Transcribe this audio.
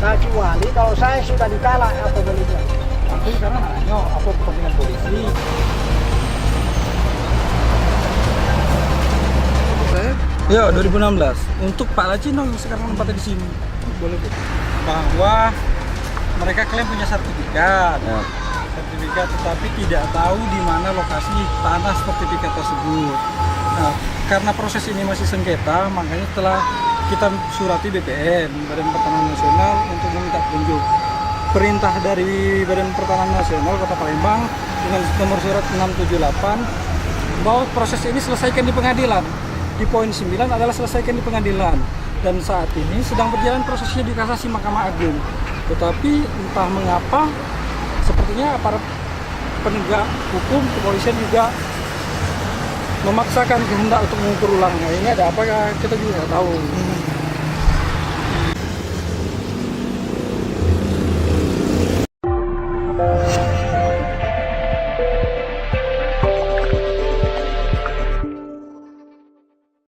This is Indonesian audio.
Kecuali kalau saya sudah dikalah apa boleh buat. Tapi karena nanya apa kepentingan polisi. Ya 2016 untuk Pak Lacino yang sekarang tempatnya di sini boleh bahwa mereka klaim punya sertifikat, tetapi tidak tahu di mana lokasi tanah sertifikat tersebut. Nah, karena proses ini masih sengketa, makanya telah kita surati BPN Badan Pertanahan Nasional untuk meminta petunjuk. Perintah dari Badan Pertanahan Nasional Kota Palembang dengan nomor surat 678 bahwa proses ini selesaikan di pengadilan. Di poin 9 adalah selesaikan di pengadilan, dan saat ini sedang berjalan prosesnya di kasasi Mahkamah Agung. Tetapi entah mengapa sepertinya aparat penegak hukum kepolisian juga memaksakan kehendak untuk mengukur ulang. Nah, ini ada apa kita juga nggak tahu.